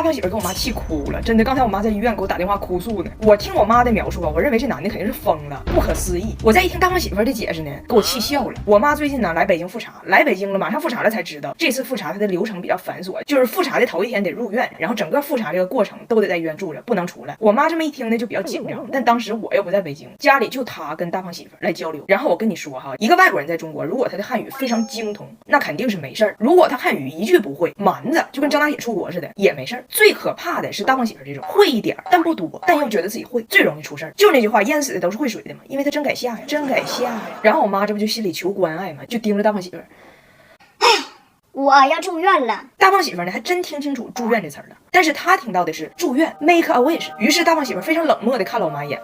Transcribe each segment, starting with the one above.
大胖媳妇给我妈气哭了，真的。刚才我妈在医院给我打电话哭诉呢。我听我妈的描述啊，我认为这男的肯定是疯了，不可思议。我再一听大胖媳妇的解释呢，给我气笑了。我妈最近呢来北京复查，来北京了，马上复查了才知道，这次复查它的流程比较繁琐，就是复查的头一天得入院，然后整个复查这个过程都得在医院住着，不能出来。我妈这么一听呢就比较紧张，但当时我又不在北京，家里就她跟大胖媳妇来交流。然后我跟你说哈，一个外国人在中国，如果他的汉语非常精通，那肯定是没事儿；如果他汉语一句不会，蛮子就跟张大铁出国似的，也没事儿。最可怕的是大胖媳妇这种会一点但不多，但又觉得自己会，最容易出事儿。就是那句话，淹死的都是会水的嘛，因为他真敢下呀，真敢下呀。然后我妈这不就心里求关爱嘛，就盯着大胖媳妇。哎，我要住院了。大胖媳妇呢还真听清楚住院这词儿了，但是她听到的是住院 make a wish。于是大胖媳妇非常冷漠的看了我妈一眼，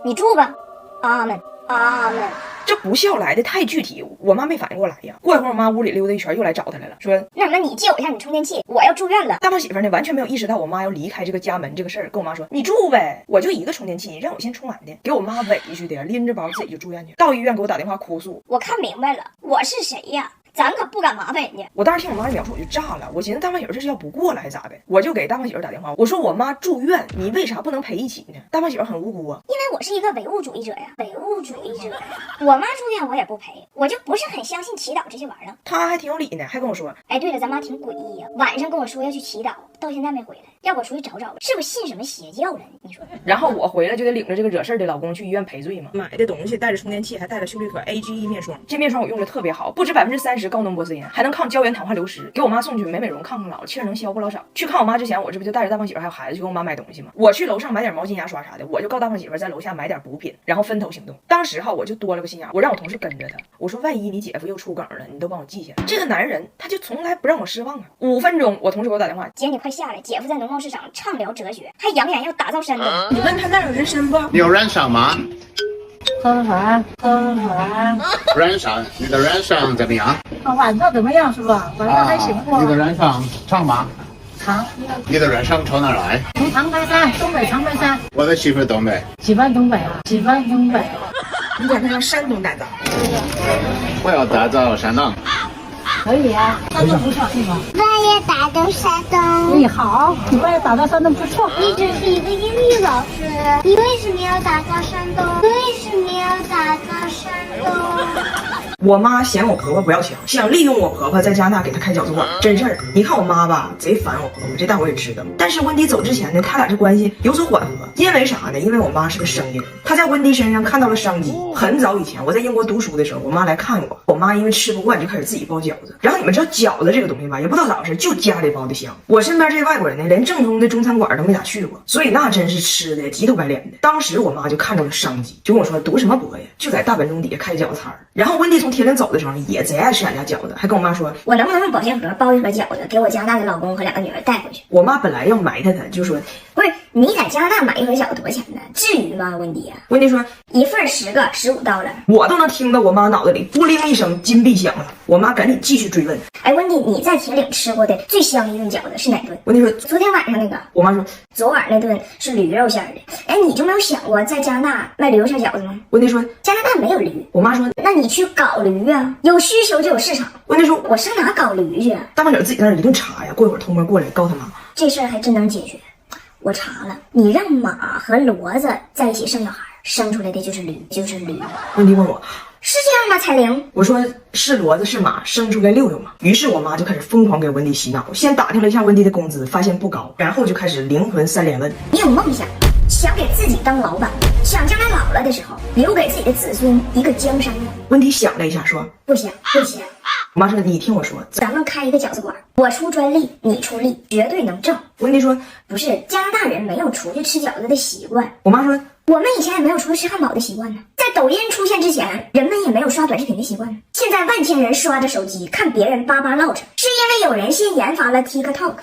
你住吧，阿门阿门。这不孝来的太具体，我妈没反应过来呀。过一会儿我妈屋里溜达一圈，又来找她来了，说那什么，你借我一下你充电器，我要住院了。大胖媳妇呢完全没有意识到我妈要离开这个家门这个事儿，跟我妈说你住呗，我就一个充电器，你让我先充完的。给我妈委屈的拎着包自己就住院去，到医院给我打电话哭诉。我看明白了，我是谁呀？咱可不敢麻烦人家。我当时听我妈的描述我就炸了，我寻思大胖媳妇这是要不过了还是咋的？我就给大胖媳妇打电话，我说我妈住院，你为啥不能陪一起呢？大胖媳妇很无辜啊，因为我是一个唯物主义者呀，唯物主义者。我妈住院我也不陪，我就不是很相信祈祷这些玩意儿。她还挺有理呢，还跟我说，哎，对了，咱妈挺诡异呀，晚上跟我说要去祈祷，到现在没回来，要我出去找找，是不是信什么邪教了？你说？然后我回来就得领着这个惹事儿的老公去医院赔罪嘛。买的东西带着充电器，还带了秀丽可 AGE 面霜，这面霜我用的特别好，不止30%高浓玻色因，还能抗胶原糖化流失，给我妈送去美美容抗老，气儿能消不老少。去看我妈之前，我这不就带着大胖媳妇还有孩子去给我妈买东西吗？我去楼上买点毛巾牙刷啥的，我就告大胖媳妇在楼下买点补品，然后分头行动。当时哈我就多了个心眼，我让我同事跟着他，我说万一你姐夫又出梗了，你都帮我记下。这个男人他就从来不让我失望啊。5分钟，我同事给我打电话，姐你快下来，姐夫在农贸市场畅聊哲学，还扬言要打造山东。你问他那有人参不？你有燃烧吗？喝啥？燃烧，你的燃烧怎么样？晚上怎么样是吧？晚上还行吧。你的燃烧长吗？长。你的燃烧从哪儿来？从长白山，东北长白山。我的媳妇东北。喜欢东北啊，喜欢东北。你管他叫山东打造。我要打造山东。可以啊，山东不错是吧？我也打到山东。你好，你我也打到山东不错。你只是一个英语老师，你为什么要打造山东？为什么要打造山东？我妈嫌我婆婆不要强，想利用我婆婆在加拿大给她开饺子馆，真事儿。你看我妈吧，贼烦我婆婆，这大伙也知道。但是温迪走之前呢，他俩这关系有所缓和，因为啥呢？因为我妈是个生意人，她在温迪身上看到了商机。很早以前我在英国读书的时候，我妈来看我，我妈因为吃不惯就开始自己包饺子。然后你们知道饺子这个东西吧，也不知道咋回事，就家里包的香。我身边这些外国人呢，连正宗的中餐馆都没咋去过，所以那真是吃的急头白脸的。当时我妈就看到了商机，就跟我说读什么博呀，就在大本钟底下开饺子摊儿。然后温迪从铁岭走的时候呢，也贼爱吃俺家饺子，还跟我妈说，我能不能用保鲜盒包一盒饺子，给我加拿大的老公和2个女儿带回去？我妈本来要埋汰他，就说不是你在加拿大买一盒饺子多少钱呢？至于吗，温迪啊？温迪说一份10个15刀了。我都能听到我妈脑袋里咕铃一声金币响了。我妈赶紧继续追问，哎，温迪，你在铁岭吃过的最香的一顿饺子是哪顿？温迪说昨天晚上那个。我妈说昨晚那顿是驴肉馅的。哎，你就没有想过在加拿大卖驴肉馅饺子吗？温迪说加拿大没有驴。我妈说那你去搞驴啊，有需求就有市场。温迪说我上哪搞驴去啊？大胖婶自己在那一顿查呀，过一会儿偷摸过来告他妈。这事儿还真能解决。我查了，你让马和骡子在一起生小孩，生出来的就是驴，就是驴。温迪问我是这样吗？彩玲，我说是骡子是马，生出来溜溜嘛。于是我妈就开始疯狂给温迪洗脑，先打听了一下温迪的工资，发现不高，然后就开始灵魂3连问。你有梦想，想给自己当老板，想将来老了的时候留给自己的子孙一个江山。温迪想了一下说不想不想。我妈说你听我说，咱们开一个饺子馆，我出专利，你出力，绝对能挣。温迪说不是，加拿大人没有出去吃饺子的习惯。我妈说我们以前也没有出去吃汉堡的习惯呢。在抖音出现之前，人们也没有刷短视频的习惯呢。现在万千人刷着手机看别人叭叭唠着，是因为有人先研发了 TikTok，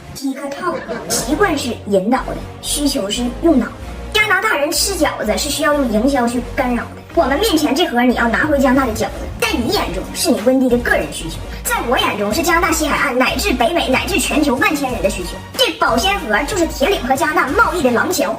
习惯是引导的，需求是用脑的。加拿大人吃饺子是需要用营销去干扰的。我们面前这盒你要拿回加拿大的饺子，在你眼中是你温迪的个人需求，在我眼中是加拿大西海岸乃至北美乃至全球万千人的需求。这保鲜盒就是铁岭和加拿大贸易的廊桥，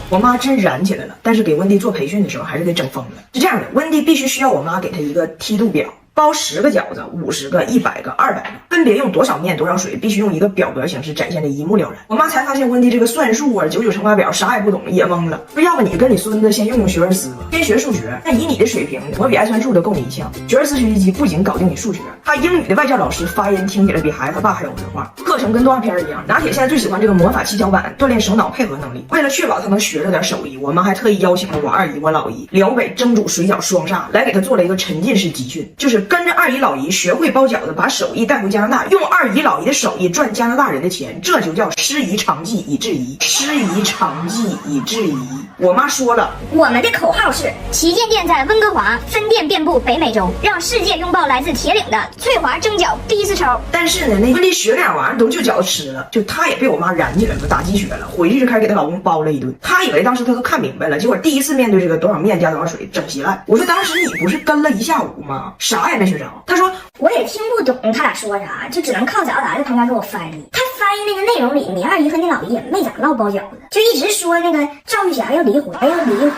我妈真燃起来了，但是给温迪做培训的时候还是给整疯了。是这样的，温迪必须需要我妈给他一个梯度表，包10个饺子、50个、100个、200个，分别用多少面多少水，必须用一个表格形式展现的一目了然。我妈才发现温蒂这个算术啊、99乘法表啥也不懂，也懵了。说要不你跟你孙子先用学而思吧，先学数学。那以你的水平，我比爱算术都够你一呛。学而思学习机不仅搞定你数学，他英语的外教老师发音听起来比孩子爸还有文化。课程跟动画片一样，拿铁现在最喜欢这个魔法七巧板，锻炼手脑配合能力。为了确保他能学着点手艺，我妈还特意邀请了我二姨、我老姨辽北蒸煮水饺双煞来给他做了一个沉浸式集训，就是跟着二姨老姨学会包饺子，把手艺带回加拿大，用二姨老姨的手艺赚加拿大人的钱，这就叫师夷长技以制夷，师夷长技以制夷。我妈说了，我们的口号是旗舰店在温哥华，分店遍布北美洲，让世界拥抱来自铁岭的翠华蒸饺逼丝抽。但是呢，那温蒂学2玩意儿都就饺子吃了，就她也被我妈燃起来了，打鸡血了，回去就开始给她老公包了一顿。她以为当时她都看明白了，结果第一次面对这个多少面加多少水整稀烂。我说当时你不是跟了一下午吗？啥也没学着。她说我也听不懂他俩说啥，就只能靠夹杂着他家给我翻译。他翻译那个内容里，你二姨和你老姨也没咋唠包饺子，就一直说那个赵玉霞要离婚，要离婚。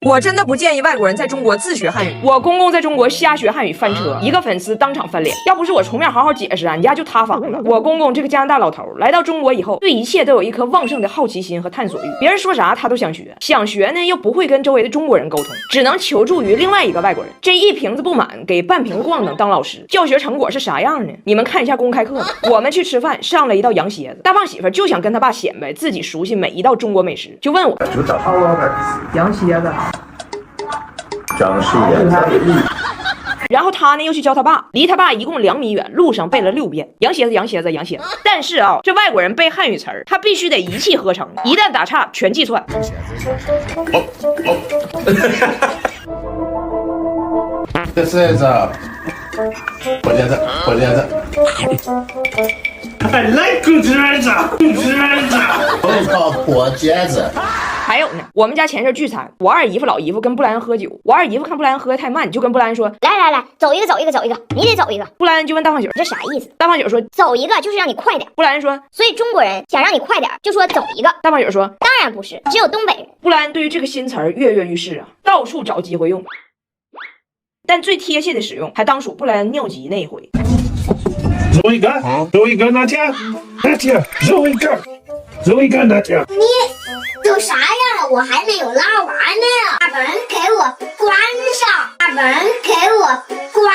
我真的不建议外国人在中国自学汉语。我公公在中国瞎学汉语翻车，一个粉丝当场翻脸。要不是我出面好好解释，俺家就塌房了。我公公这个加拿大老头来到中国以后，对一切都有一颗旺盛的好奇心和探索欲，别人说啥他都想学，想学呢又不会跟周围的中国人沟通，只能求助于另外一个外国人。这一瓶子不满给半瓶咣等当老师，教学成果是啥样呢？你们看一下公开课吧。我们去吃饭，上了一道羊蝎子，大胖媳妇就想跟他爸显摆自己熟悉每一道中国美食，就问我羊蝎子。张是颜色。然后他呢又去教他爸，离他爸一共2米远，路上背了6遍羊蝎子羊蝎子羊蝎子。但是啊，这外国人背汉语词儿，他必须得一气呵成，一旦打岔全记串。这是火茄子，火茄子。I like good dress， 我靠，火茄子。还有呢，我们家前阵聚餐，我二姨夫老姨夫跟布莱恩喝酒，我二姨夫看布莱恩喝得太慢，就跟布莱恩说，来，走一个，你得走一个。布莱恩就问大胖姐这啥意思？大胖姐说走一个就是让你快点。布莱恩说，所以中国人想让你快点，就说走一个。大胖姐说，当然不是，只有东北人。布莱恩对于这个新词儿跃跃欲试啊，到处找机会用，但最贴切的使用还当属布莱恩尿急那一回。走一个，拿铁，走一个，拿铁。你都啥样了？我还没有拉完呢。把门给我关上！把门给我关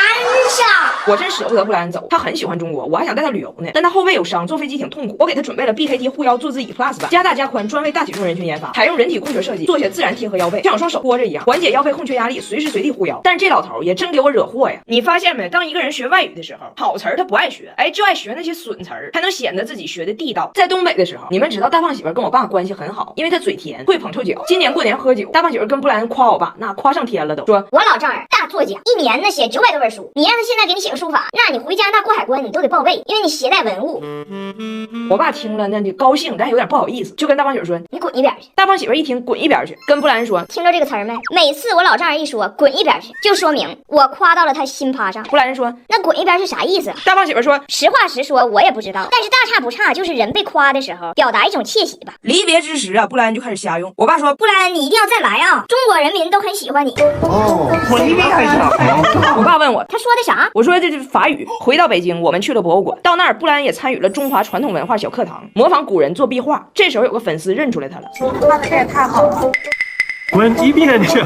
上！我真舍不得布莱恩走，他很喜欢中国，我还想带他旅游呢。但他后背有伤，坐飞机挺痛苦。我给他准备了 BKT 护腰坐姿椅 Plus 版，加大加宽，专为大体重人群研发，采用人体工学设计，做起自然贴合腰背，像双手托着一样，缓解腰背空缺压力，随时随地护腰。但是这老头也真给我惹祸呀！你发现没？当一个人学外语的时候，好词儿他不爱学，就爱学那些损词儿，才能显得自己学的地道。在东北的时候，你们知道大胖媳妇跟我爸关系很好，因为他嘴甜，会捧臭脚。今年过年喝酒，大胖媳妇跟布莱恩夸我爸，那夸上天了都，说我老丈人大作家，一年呢写900多本书，你让他现在给你写个书法，那你回加拿大过海关你都得报备，因为你携带文物。我爸听了那就高兴，但有点不好意思，就跟大胖媳妇说，你滚一边去。大胖媳妇一听滚一边去，跟布莱恩说，听着这个词儿没？每次我老丈人一说滚一边去，就说明我夸到了他心趴上。布莱恩说，那滚一边是啥意思？大胖媳妇说，实话实说，我也不知道，但是大差不差，就是人被夸的时候表达一种窃喜吧。离别之时啊，布莱恩就开始瞎用。我爸说，布莱恩你一定要再来啊，中国人民都很喜欢你。我厉害呀！我爸问我，他说的啥？我说这是法语。回到北京，我们去了博物馆，到那儿布莱恩也参与了中华传统文化小课堂，模仿古人做壁画。这时候有个粉丝认出来他了，画的这也太好了。滚一边去！